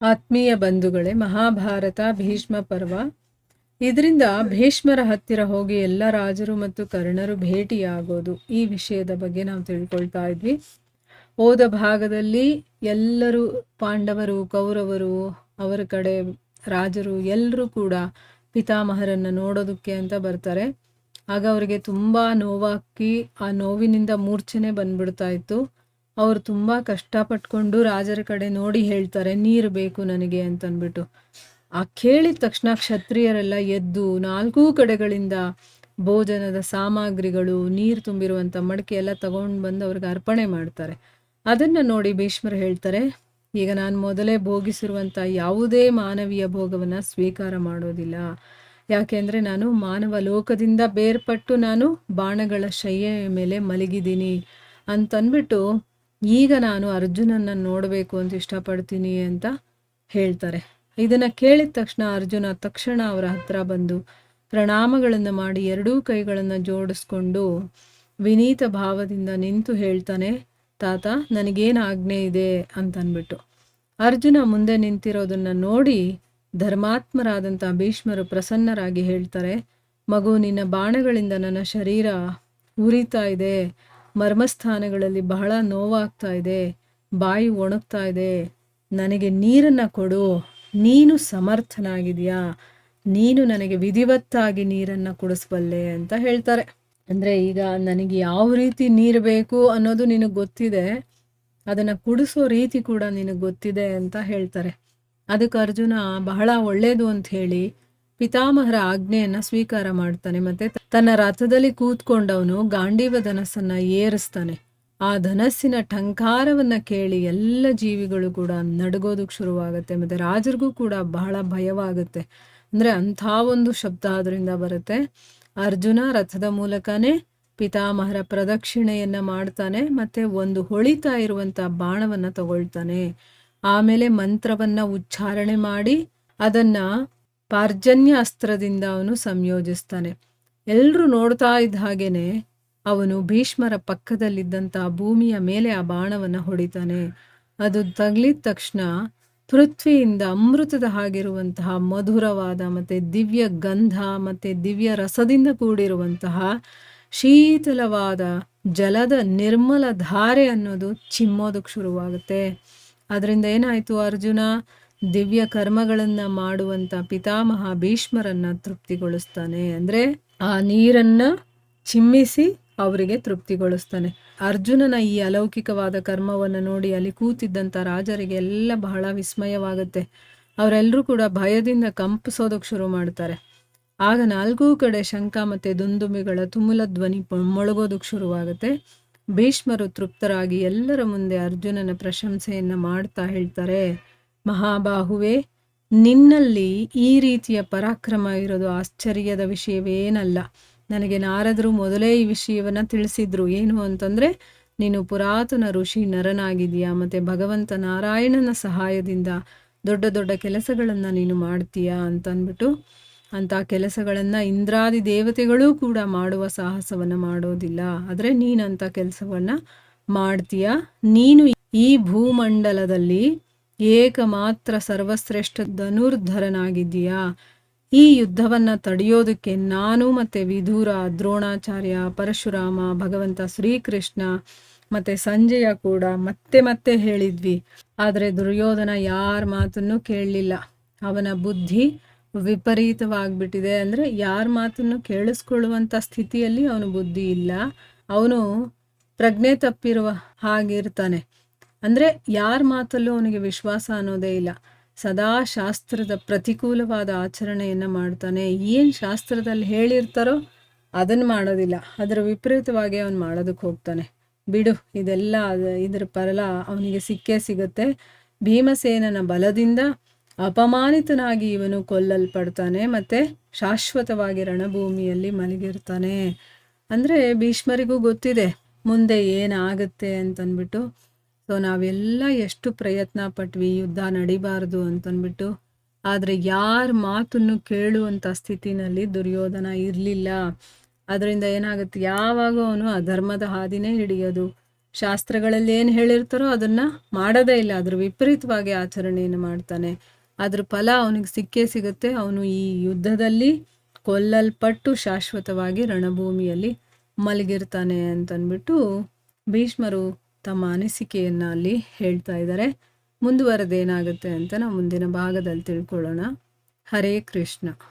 ಆತ್ಮೀಯ ಬಂಧುಗಳೇ, ಮಹಾಭಾರತ ಭೀಷ್ಮ ಪರ್ವ. ಇದರಿಂದ ಭೀಷ್ಮರ ಹತ್ತಿರ ಹೋಗಿ ಎಲ್ಲ ರಾಜರು ಮತ್ತು ಕರ್ಣರು ಭೇಟಿಯಾಗೋದು, ಈ ವಿಷಯದ ಬಗ್ಗೆ ನಾವು ತಿಳ್ಕೊಳ್ತಾ ಇದ್ವಿ. ಹೋದ ಭಾಗದಲ್ಲಿ ಎಲ್ಲರೂ ಪಾಂಡವರು, ಕೌರವರು, ಅವರ ಕಡೆ ರಾಜರು ಎಲ್ಲರೂ ಕೂಡ ಪಿತಾಮಹರನ್ನು ನೋಡೋದಕ್ಕೆ ಅಂತ ಬರ್ತಾರೆ. ಆಗ ಅವರಿಗೆ ತುಂಬ ನೋವಾಕಿ ಆ ನೋವಿನಿಂದ ಮೂರ್ಛನೆ ಬಂದ್ಬಿಡ್ತಾ ಇತ್ತು. ಅವರು ತುಂಬ ಕಷ್ಟಪಟ್ಕೊಂಡು ರಾಜರ ಕಡೆ ನೋಡಿ ಹೇಳ್ತಾರೆ, ನೀರು ಬೇಕು ನನಗೆ ಅಂತನ್ಬಿಟ್ಟು. ಆ ಕೇಳಿದ ತಕ್ಷಣ ಕ್ಷತ್ರಿಯರೆಲ್ಲ ಎದ್ದು 4 ಕಡೆಗಳಿಂದ ಭೋಜನದ ಸಾಮಗ್ರಿಗಳು, ನೀರು ತುಂಬಿರುವಂಥ ಮಡಕೆ ಎಲ್ಲ ತಗೊಂಡು ಬಂದು ಅವ್ರಿಗೆ ಅರ್ಪಣೆ ಮಾಡ್ತಾರೆ. ಅದನ್ನು ನೋಡಿ ಭೀಷ್ಮರು ಹೇಳ್ತಾರೆ, ಈಗ ನಾನು ಮೊದಲೇ ಭೋಗಿಸಿರುವಂಥ ಯಾವುದೇ ಮಾನವೀಯ ಭೋಗವನ್ನು ಸ್ವೀಕಾರ ಮಾಡೋದಿಲ್ಲ. ಯಾಕೆಂದರೆ ನಾನು ಮಾನವ ಲೋಕದಿಂದ ಬೇರ್ಪಟ್ಟು ನಾನು ಬಾಣಗಳ ಶಯ್ಯ ಮೇಲೆ ಮಲಗಿದ್ದೀನಿ ಅಂತನ್ಬಿಟ್ಟು ಈಗ ನಾನು ಅರ್ಜುನನ್ನ ನೋಡಬೇಕು ಅಂತ ಇಷ್ಟಪಡ್ತೀನಿ ಅಂತ ಹೇಳ್ತಾರೆ. ಇದನ್ನು ಕೇಳಿದ ತಕ್ಷಣ ಅರ್ಜುನ ತಕ್ಷಣ ಅವರ ಹತ್ರ ಬಂದು ಪ್ರಣಾಮಗಳನ್ನು ಮಾಡಿ 2 ಕೈಗಳನ್ನು ಜೋಡಿಸ್ಕೊಂಡು ವಿನೀತ ಭಾವದಿಂದ ನಿಂತು ಹೇಳ್ತಾನೆ, ತಾತ ನನಗೇನು ಆಜ್ಞೆ ಇದೆ ಅಂತನ್ಬಿಟ್ಟು. ಅರ್ಜುನ ಮುಂದೆ ನಿಂತಿರೋದನ್ನು ನೋಡಿ ಧರ್ಮಾತ್ಮರಾದಂಥ ಭೀಷ್ಮರು ಪ್ರಸನ್ನರಾಗಿ ಹೇಳ್ತಾರೆ, ಮಗು, ನಿನ್ನ ಬಾಣಗಳಿಂದ ನನ್ನ ಶರೀರ ಉರಿತಾ ಇದೆ, ಮರ್ಮಸ್ಥಾನಗಳಲ್ಲಿ ಬಹಳ ನೋವಾಗ್ತಾ ಇದೆ, ಬಾಯಿ ಒಣಗ್ತಾ ಇದೆ, ನನಗೆ ನೀರನ್ನು ಕೊಡು, ನೀನು ಸಮರ್ಥನಾಗಿದೆಯಾ, ನೀನು ನನಗೆ ವಿಧಿವತ್ತಾಗಿ ನೀರನ್ನು ಕುಡಿಸ್ಬಲ್ಲೆ ಅಂತ ಹೇಳ್ತಾರೆ. ಅಂದರೆ ಈಗ ನನಗೆ ಯಾವ ರೀತಿ ನೀರು ಬೇಕು ಅನ್ನೋದು ನಿನಗೆ ಗೊತ್ತಿದೆ, ಅದನ್ನು ಕುಡಿಸೋ ರೀತಿ ಕೂಡ ನಿನಗೆ ಗೊತ್ತಿದೆ ಅಂತ ಹೇಳ್ತಾರೆ. ಅದಕ್ಕೆ ಅರ್ಜುನ ಬಹಳ ಒಳ್ಳೆಯದು ಅಂತ ಹೇಳಿ ಪಿತಾಮಹರ ಆಜ್ಞೆಯನ್ನು ಸ್ವೀಕಾರ ಮಾಡ್ತಾನೆ. ಮತ್ತೆ ತನ್ನ ರಥದಲ್ಲಿ ಕೂತ್ಕೊಂಡವನು ಗಾಂಡೀವ ಧನಸ್ಸನ್ನ ಏರಿಸ್ತಾನೆ. ಆ ಧನಸ್ಸಿನ ಠಂಕಾರವನ್ನು ಕೇಳಿ ಎಲ್ಲ ಜೀವಿಗಳು ಕೂಡ ನಡುಗೋದಕ್ಕೆ ಶುರುವಾಗುತ್ತೆ. ಮತ್ತು ರಾಜರಿಗೂ ಕೂಡ ಬಹಳ ಭಯವಾಗುತ್ತೆ. ಅಂದರೆ ಅಂಥ ಒಂದು ಶಬ್ದ ಅದರಿಂದ ಬರುತ್ತೆ. ಅರ್ಜುನ ರಥದ ಮೂಲಕನೇ ಪಿತಾಮಹರ ಪ್ರದಕ್ಷಿಣೆಯನ್ನು ಮಾಡ್ತಾನೆ. ಮತ್ತು ಒಂದು ಹೊಳಿತಾ ಇರುವಂಥ ಬಾಣವನ್ನು ತಗೊಳ್ತಾನೆ. ಆಮೇಲೆ ಮಂತ್ರವನ್ನು ಉಚ್ಚಾರಣೆ ಮಾಡಿ ಅದನ್ನು ಪಾರ್ಜನ್ಯ ಅಸ್ತ್ರದಿಂದ ಅವನು ಸಂಯೋಜಿಸ್ತಾನೆ. ಎಲ್ಲರೂ ನೋಡ್ತಾ ಇದ್ದ ಹಾಗೇನೆ ಅವನು ಭೀಷ್ಮರ ಪಕ್ಕದಲ್ಲಿದ್ದಂಥ ಭೂಮಿಯ ಮೇಲೆ ಆ ಬಾಣವನ್ನು ಹೊಡಿತಾನೆ. ಅದು ತಗಲಿದ ತಕ್ಷಣ ಪೃಥ್ವಿಯಿಂದ ಅಮೃತದ ಹಾಗಿರುವಂತಹ ಮಧುರವಾದ ಮತ್ತು ದಿವ್ಯ ಗಂಧ ಮತ್ತು ದಿವ್ಯ ರಸದಿಂದ ಕೂಡಿರುವಂತಹ ಶೀತಲವಾದ ಜಲದ ನಿರ್ಮಲ ಧಾರೆ ಅನ್ನೋದು ಚಿಮ್ಮೋದಕ್ಕೆ ಶುರುವಾಗುತ್ತೆ. ಅದರಿಂದ ಏನಾಯಿತು, ಅರ್ಜುನ ದಿವ್ಯ ಕರ್ಮಗಳನ್ನು ಮಾಡುವಂಥ ಪಿತಾಮಹ ಭೀಷ್ಮರನ್ನು ತೃಪ್ತಿಗೊಳಿಸ್ತಾನೆ. ಅಂದರೆ ಆ ನೀರನ್ನು ಚಿಮ್ಮಿಸಿ ಅವರಿಗೆ ತೃಪ್ತಿಗೊಳಿಸ್ತಾನೆ. ಅರ್ಜುನನ ಈ ಅಲೌಕಿಕವಾದ ಕರ್ಮವನ್ನು ನೋಡಿ ಅಲ್ಲಿ ಕೂತಿದ್ದಂಥ ರಾಜರಿಗೆ ಎಲ್ಲ ಬಹಳ ವಿಸ್ಮಯವಾಗುತ್ತೆ. ಅವರೆಲ್ಲರೂ ಕೂಡ ಭಯದಿಂದ ಕಂಪಿಸೋದಕ್ಕೆ ಶುರು ಮಾಡ್ತಾರೆ. ಆಗ 4 ಕಡೆ ಶಂಖ ಮತ್ತು ದುಂದುಮಿಗಳ ತುಮುಲ ಧ್ವನಿ ಮೊಳಗೋದಕ್ಕೆ ಶುರುವಾಗುತ್ತೆ. ಭೀಷ್ಮರು ತೃಪ್ತರಾಗಿ ಎಲ್ಲರ ಮುಂದೆ ಅರ್ಜುನನ ಪ್ರಶಂಸೆಯನ್ನು ಮಾಡ್ತಾ ಹೇಳ್ತಾರೆ, ಮಹಾಬಾಹುವೆ, ನಿನ್ನಲ್ಲಿ ಈ ರೀತಿಯ ಪರಾಕ್ರಮ ಇರೋದು ಆಶ್ಚರ್ಯದ ವಿಷಯವೇನಲ್ಲ. ನನಗೆ ನಾರದರು ಮೊದಲೇ ಈ ವಿಷಯವನ್ನು ತಿಳಿಸಿದ್ರು. ಏನು ಅಂತಂದರೆ, ನೀನು ಪುರಾತನ ಋಷಿ ನರನಾಗಿದೆಯಾ, ಮತ್ತು ಭಗವಂತ ನಾರಾಯಣನ ಸಹಾಯದಿಂದ ದೊಡ್ಡ ದೊಡ್ಡ ಕೆಲಸಗಳನ್ನು ನೀನು ಮಾಡ್ತೀಯಾ ಅಂತನ್ಬಿಟ್ಟು. ಅಂಥ ಕೆಲಸಗಳನ್ನು ಇಂದ್ರಾದಿ ದೇವತೆಗಳೂ ಕೂಡ ಮಾಡುವ ಸಾಹಸವನ್ನು ಮಾಡೋದಿಲ್ಲ. ಆದರೆ ನೀನಂಥ ಕೆಲಸವನ್ನು ಮಾಡ್ತೀಯ. ನೀನು ಈ ಭೂಮಂಡಲದಲ್ಲಿ ಏಕಮಾತ್ರ ಸರ್ವಶ್ರೇಷ್ಠ ಧನುರ್ಧರನಾಗಿದ್ದೀಯಾ. ಈ ಯುದ್ಧವನ್ನು ತಡೆಯೋದಕ್ಕೆ ನಾನು ಮತ್ತು ವಿಧುರ, ದ್ರೋಣಾಚಾರ್ಯ, ಪರಶುರಾಮ, ಭಗವಂತ ಶ್ರೀಕೃಷ್ಣ ಮತ್ತು ಸಂಜಯ ಕೂಡ ಮತ್ತೆ ಮತ್ತೆ ಹೇಳಿದ್ವಿ. ಆದರೆ ದುರ್ಯೋಧನ ಯಾರ ಮಾತನ್ನು ಕೇಳಲಿಲ್ಲ. ಅವನ ಬುದ್ಧಿ ವಿಪರೀತವಾಗಿಬಿಟ್ಟಿದೆ. ಅಂದರೆ ಯಾರ ಮಾತನ್ನು ಕೇಳಿಸ್ಕೊಳ್ಳುವಂಥ ಸ್ಥಿತಿಯಲ್ಲಿ ಅವನ ಬುದ್ಧಿ ಇಲ್ಲ. ಅವನು ಪ್ರಜ್ಞೆ ತಪ್ಪಿರುವ ಹಾಗಿರ್ತಾನೆ. ಅಂದರೆ ಯಾರ ಮಾತಲ್ಲೂ ಅವನಿಗೆ ವಿಶ್ವಾಸ ಅನ್ನೋದೇ ಇಲ್ಲ. ಸದಾ ಶಾಸ್ತ್ರದ ಪ್ರತಿಕೂಲವಾದ ಆಚರಣೆಯನ್ನು ಮಾಡ್ತಾನೆ. ಏನು ಶಾಸ್ತ್ರದಲ್ಲಿ ಹೇಳಿರ್ತಾರೋ ಅದನ್ನು ಮಾಡೋದಿಲ್ಲ, ಅದರ ವಿಪರೀತವಾಗಿ ಅವನು ಮಾಡೋದಕ್ಕೆ ಹೋಗ್ತಾನೆ. ಬಿಡು, ಇದೆಲ್ಲ ಇದರ ಫಲ ಅವನಿಗೆ ಸಿಕ್ಕೇ ಸಿಗುತ್ತೆ. ಭೀಮಸೇನನ ಬಲದಿಂದ ಅಪಮಾನಿತನಾಗಿ ಇವನು ಕೊಲ್ಲಲ್ಪಡ್ತಾನೆ ಮತ್ತು ಶಾಶ್ವತವಾಗಿ ರಣಭೂಮಿಯಲ್ಲಿ ಮಲಗಿರ್ತಾನೆ. ಅಂದರೆ ಭೀಷ್ಮರಿಗೂ ಗೊತ್ತಿದೆ ಮುಂದೆ ಏನಾಗುತ್ತೆ ಅಂತನ್ಬಿಟ್ಟು. ಸೊ ನಾವೆಲ್ಲ ಎಷ್ಟು ಪ್ರಯತ್ನ ಪಟ್ವಿ ಯುದ್ಧ ನಡಿಬಾರ್ದು ಅಂತನ್ಬಿಟ್ಟು. ಆದರೆ ಯಾರ ಮಾತನ್ನು ಕೇಳುವಂಥ ಸ್ಥಿತಿನಲ್ಲಿ ದುರ್ಯೋಧನ ಇರಲಿಲ್ಲ. ಅದರಿಂದ ಏನಾಗುತ್ತೆ, ಯಾವಾಗ ಅವನು ಅಧರ್ಮದ ಹಾದಿನೇ ಹಿಡಿಯೋದು, ಶಾಸ್ತ್ರಗಳಲ್ಲಿ ಏನು ಹೇಳಿರ್ತಾರೋ ಅದನ್ನು ಮಾಡೋದೇ ಇಲ್ಲ, ಅದ್ರ ವಿಪರೀತವಾಗಿ ಆಚರಣೆಯನ್ನು ಮಾಡ್ತಾನೆ. ಅದ್ರ ಫಲ ಅವನಿಗೆ ಸಿಕ್ಕೇ ಸಿಗುತ್ತೆ. ಅವನು ಈ ಯುದ್ಧದಲ್ಲಿ ಕೊಲ್ಲಲ್ಪಟ್ಟು ಶಾಶ್ವತವಾಗಿ ರಣಭೂಮಿಯಲ್ಲಿ ಮಲಗಿರ್ತಾನೆ ಅಂತಂದ್ಬಿಟ್ಟು ಭೀಷ್ಮರು ತಮ್ಮ ಅನಿಸಿಕೆಯನ್ನು ಅಲ್ಲಿ ಹೇಳ್ತಾ ಇದ್ದಾರೆ. ಮುಂದುವರೆದೇನಾಗುತ್ತೆ ಅಂತ ನಾವು ಮುಂದಿನ ಭಾಗದಲ್ಲಿ ತಿಳ್ಕೊಳ್ಳೋಣ. ಹರೇ ಕೃಷ್ಣ.